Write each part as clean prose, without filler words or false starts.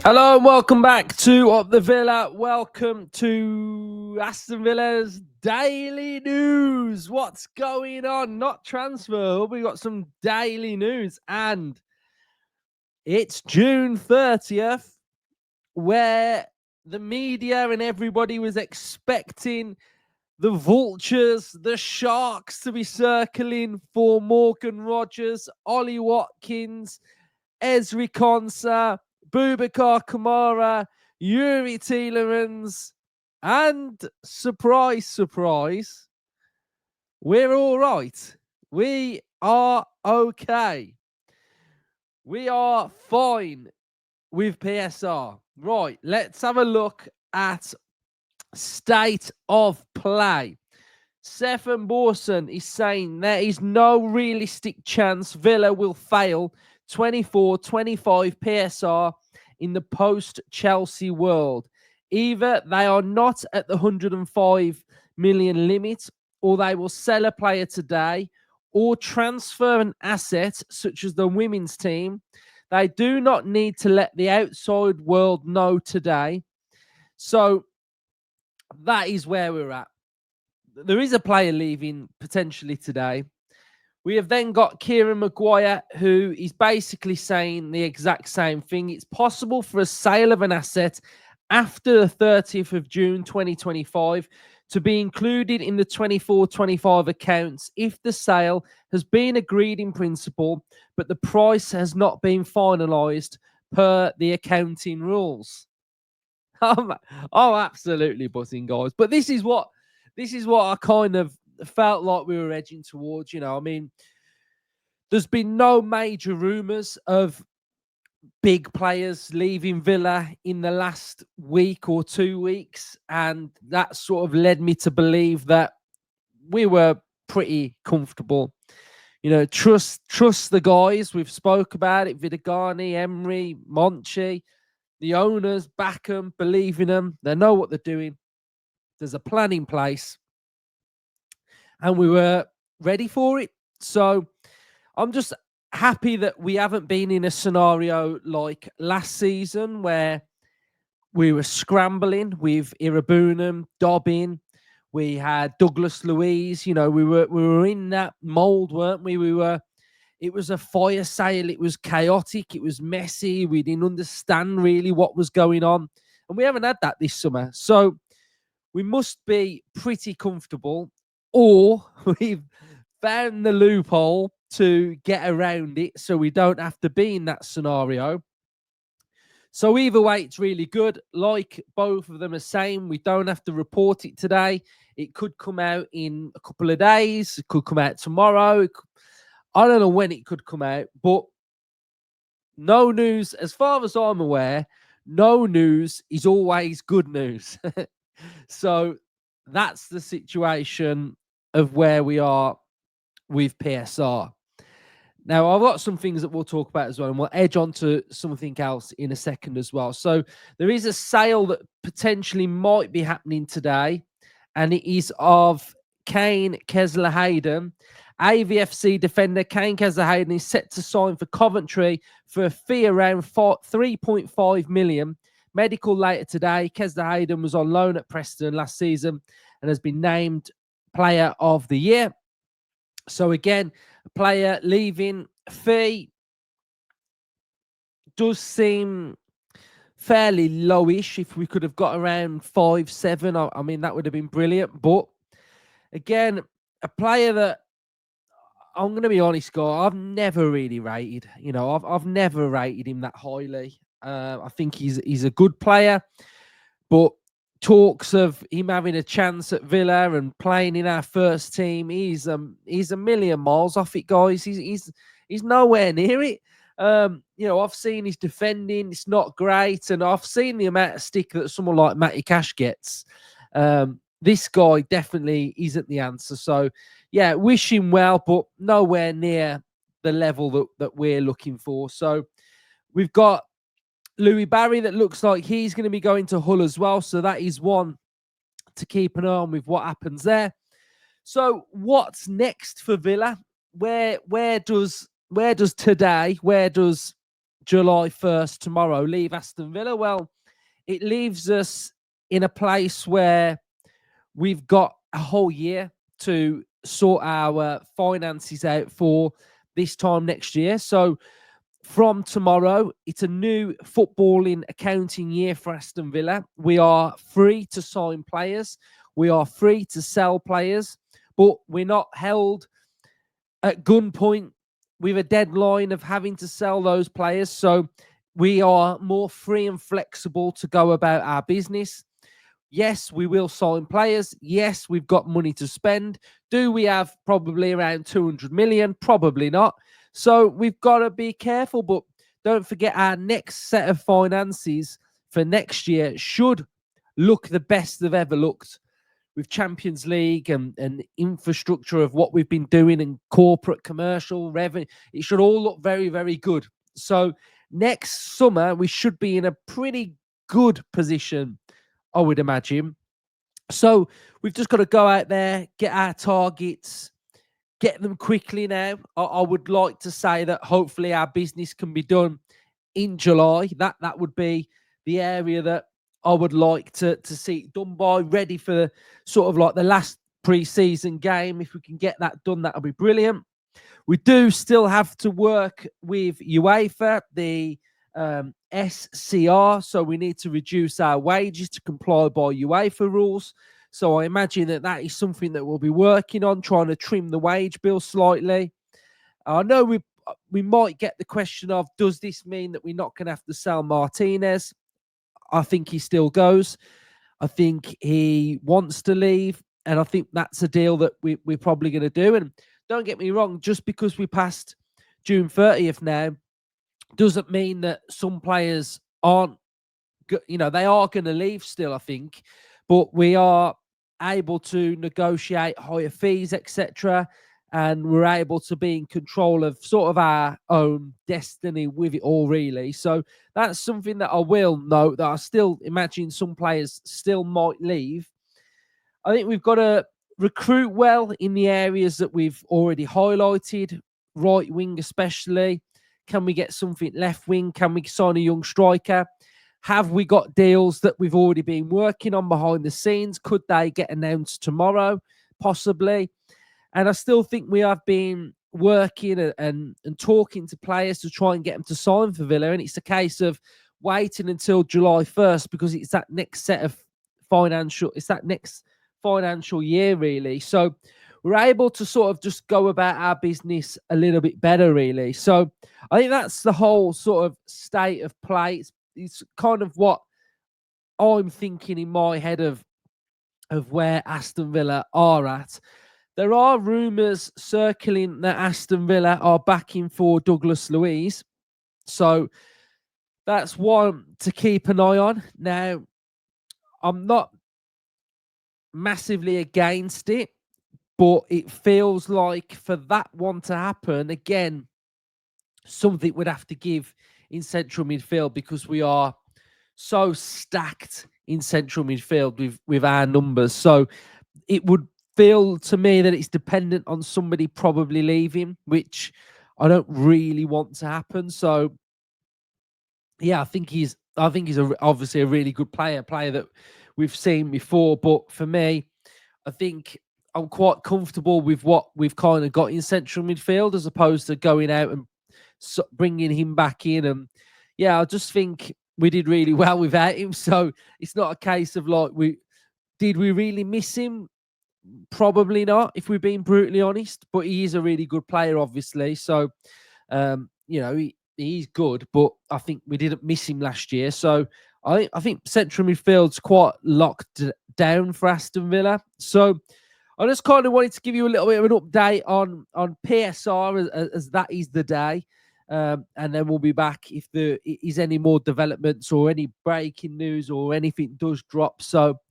Hello and welcome back to Up the Villa. Welcome to Aston Villa's daily news. What's going on? Not transfer. We got some daily news, and it's June 30th, where the media and everybody was expecting the vultures, the sharks to be circling for Morgan Rogers, Ollie Watkins, Ezri Konsa, Boubacar Kamara, Yuri Tielemans, and surprise, surprise, we're all right. We are okay. We are fine with PSR. Right, let's have a look at state of play. Stefan Borson is saying there is no realistic chance Villa will fail 24-25 PSR in the post-Chelsea world. Either they are not at the 105 million limit, or they will sell a player today, or transfer an asset such as the women's team. They do not need to let the outside world know today. So that is where we're at. There is a player leaving potentially today. We have then got Kieran Maguire, who is basically saying the exact same thing. It's possible for a sale of an asset after the 30th of June 2025 to be included in the 24-25 accounts if the sale has been agreed in principle, but the price has not been finalised per the accounting rules. I'm absolutely buzzing, guys. But this is what I kind of felt like we were edging towards. I mean, there's been no major rumours of big players leaving Villa in the last week or 2 weeks, and that sort of led me to believe that we were pretty comfortable. Trust the guys. We've spoke about it. Vidagani, Emery, Monchi, the owners back them, believe in them. They know what they're doing. There's a plan in place, and we were ready for it. So I'm just happy that we haven't been in a scenario like last season where we were scrambling with Irabunum, Dobbin. We had Douglas Luiz. We were in that mold, weren't we? It was a fire sale. It was chaotic. It was messy. We didn't understand really what was going on. And we haven't had that this summer. So we must be pretty comfortable, or we've found the loophole to get around it so we don't have to be in that scenario. So either way, it's really good. Like both of them are saying, we don't have to report it today. It could come out in a couple of days. It could come out tomorrow. I don't know when it could come out, but no news, as far as I'm aware, no news is always good news. So that's the situation of where we are with PSR. Now, I've got some things that we'll talk about as well, and we'll edge on to something else in a second as well. So there is a sale that potentially might be happening today, and it is of Kane Kesler-Hayden. AVFC defender Kane Kesler-Hayden is set to sign for Coventry for a fee around 3.5 million. Medical later today. Kesler-Hayden was on loan at Preston last season and has been named Player of the Year. So again, a player leaving, fee does seem fairly lowish. If we could have got around 5-7, I mean, that would have been brilliant. But again, a player that, I'm going to be honest, guy, I've never really rated. I've never rated him that highly. I think he's a good player, but talks of him having a chance at Villa and playing in our first team, he's a million miles off it, guys. He's nowhere near it. I've seen his defending; it's not great, and I've seen the amount of stick that someone like Matty Cash gets. This guy definitely isn't the answer. So, yeah, wish him well, but nowhere near the level that we're looking for. So, we've got Louis Barry that looks like he's going to be going to Hull as well. So that is one to keep an eye on with what happens there. So what's next for Villa? Where does July 1st tomorrow leave Aston Villa? Well, it leaves us in a place where we've got a whole year to sort our finances out for this time next year. So from tomorrow, it's a new footballing accounting year for Aston Villa. We are free to sign players. We are free to sell players, but we're not held at gunpoint with a deadline of having to sell those players. So we are more free and flexible to go about our business. Yes, we will sign players. Yes, we've got money to spend. Do we have probably around 200 million? Probably not. So we've got to be careful, but don't forget our next set of finances for next year should look the best they've ever looked, with Champions League and infrastructure of what we've been doing and corporate commercial revenue. It should all look very, very good. So next summer, we should be in a pretty good position, I would imagine. So we've just got to go out there, get our targets, get them quickly now. I would like to say that hopefully our business can be done in July. That would be the area that I would like to see it done by, ready for sort of like the last pre-season game. If we can get that done, that'll be brilliant. We do still have to work with UEFA, the SCR, so we need to reduce our wages to comply by UEFA rules. So I imagine that is something that we'll be working on, trying to trim the wage bill slightly. I know we might get the question of, does this mean that we're not going to have to sell Martinez? I think he still goes. I think he wants to leave, and I think that's a deal that we're probably going to do. And don't get me wrong, just because we passed June 30th now, doesn't mean that some players aren't, they are going to leave still, I think. But we are able to negotiate higher fees, etc. And we're able to be in control of sort of our own destiny with it all, really. So that's something that I will note, that I still imagine some players still might leave. I think we've got to recruit well in the areas that we've already highlighted, right wing especially. Can we get something left wing? Can we sign a young striker? Have we got deals that we've already been working on behind the scenes? Could they get announced tomorrow? Possibly. And I still think we have been working and talking to players to try and get them to sign for Villa. And it's a case of waiting until July 1st, because it's that next set of next financial year, really. So we're able to sort of just go about our business a little bit better, really. So I think that's the whole sort of state of play. It's kind of what I'm thinking in my head of where Aston Villa are at. There are rumours circling that Aston Villa are backing for Douglas Luiz. So that's one to keep an eye on. Now, I'm not massively against it, but it feels like for that one to happen, again, something would have to give in central midfield, because we are so stacked in central midfield with our numbers. So it would feel to me that it's dependent on somebody probably leaving, which I don't really want to happen. So yeah, I think he's obviously a really good player that we've seen before. But for me, I think I'm quite comfortable with what we've kind of got in central midfield, as opposed to going out and bringing him back in. And yeah, I just think we did really well without him. So it's not a case of like, did we really miss him? Probably not, if we're being brutally honest. But he is a really good player, obviously. So, he's good. But I think we didn't miss him last year. So I think central midfield's quite locked down for Aston Villa. So I just kind of wanted to give you a little bit of an update on PSR as that is the day. And then we'll be back if there is any more developments or any breaking news or anything does drop. So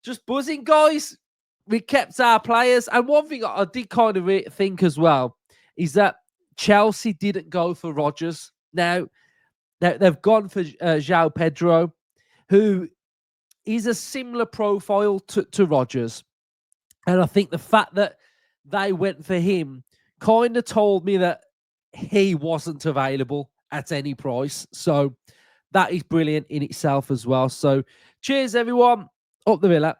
just buzzing, guys. We kept our players. And one thing I did kind of think as well is that Chelsea didn't go for Rodgers. Now, they've gone for João Pedro, who is a similar profile to Rodgers. And I think the fact that they went for him kind of told me that he wasn't available. at any price. So that is brilliant in itself as well. So cheers, everyone. Up the Villa.